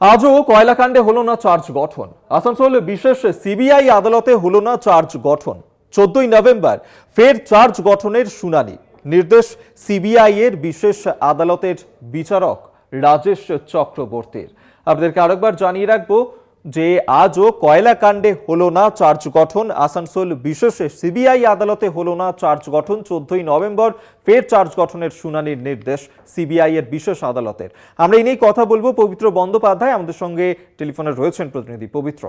আজও কয়লাকাণ্ডে হলো না চার্জ গঠন। আসানসোল বিশেষ সিবিআই আদালতে হলো না চার্জ গঠন। 14ই নভেম্বর ফের চার্জ গঠনের শুনানি। নির্দেশ সিবিআই এর বিশেষ আদালতের বিচারক রাজেশ চক্রবর্তীর। আপনাদেরকে আরেকবার জানিয়ে রাখবো যে আজও কয়লাকাণ্ডে হলো না চার্জ গঠন। আসানসোল বিশেষ সিবিআই আদালতে হলো না চার্জ গঠন। 14ই নভেম্বর ফের চার্জ গঠনের শুনানির নির্দেশ সিবিআই এর বিশেষ আদালতের। আমরা এই নিয়ে কথা বলবো। পবিত্র বন্দ্যোপাধ্যায় আমাদের সঙ্গে টেলিফোনে রয়েছেন প্রতিনিধি। পবিত্র,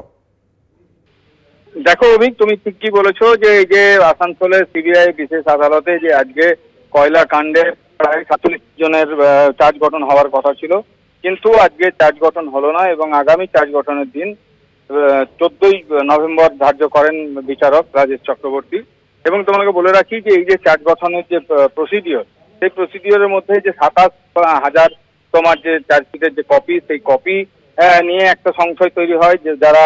দেখো অভিক, তুমি ঠিকই বলেছো যে এই যে আসানসোলের সিবিআই বিশেষ আদালতে যে আজকে কয়লা কাণ্ডে প্রায় 47 জনের চার্জ গঠন হওয়ার কথা ছিল, কিন্তু আজকে চার্জ গঠন হলো না এবং আগামী চার্জ গঠনের দিন 14ই নভেম্বর ধার্য করেন বিচারক রাজেশ চক্রবর্তী। এবং তোমাকে বলে রাখি যে এই যে চার্জ গঠনের যে প্রসিডিওর, সেই প্রসিডিওরের মধ্যে যে 27,000 তোমার যে চার্জশিটের যে কপি, সেই কপি নিয়ে একটা সংশয় তৈরি হয় যে যারা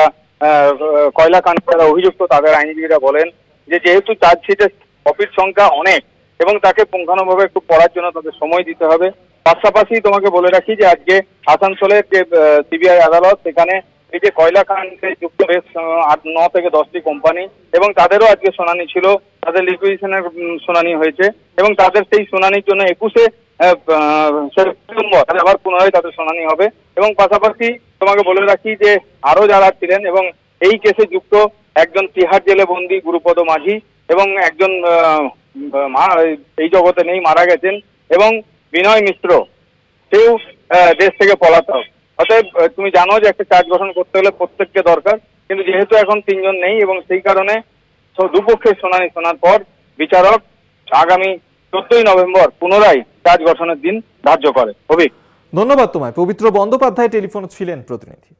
কয়লা কাণ্ডে যারা অভিযুক্ত তাদের আইনজীবীরা বলেন যে যেহেতু চার্জশিটের কপির সংখ্যা অনেক এবং তাকে পুঙ্খানুভাবে একটু পড়ার জন্য তাদের সময় দিতে হবে। পাশাপাশি তোমাকে বলে রাখি যে আজকে আসানসোলের যে সিবিআই আদালত, সেখানে এই যে কয়লা কাণ্ডে যুক্ত বেশ 9 থেকে 10টি কোম্পানি এবং তাদেরও আজকে শুনানি ছিল, তাদের লিকুইডেশনের শুনানি হয়েছে এবং তাদের সেই শুনানির জন্য 21শে সেপ্টেম্বর আবার পুনরায় তাদের শুনানি হবে। এবং পাশাপাশি তোমাকে বলে রাখি যে আরো যারা ছিলেন এবং এই কেসে যুক্ত একজন তিহার জেলে বন্দী গুরুপদ মাঝি এবং একজন এই জগতে নেই, মারা গেছেন, এবং বিনয় মিশ্র, সেও দেশ থেকে পলাতক। অতএব তুমি জানো যে একটা চার্জ গঠন করতে হলে প্রত্যেককে দরকার, কিন্তু যেহেতু এখন 3 জন নেই এবং সেই কারণে দুপক্ষের শুনানি শোনার পর বিচারক আগামী 14ই নভেম্বর পুনরায় চার্জ গঠনের দিন ধার্য করে। অভিক, ধন্যবাদ তোমায়। পবিত্র বন্দ্যোপাধ্যায় টেলিফোনে ছিলেন প্রতিনিধি।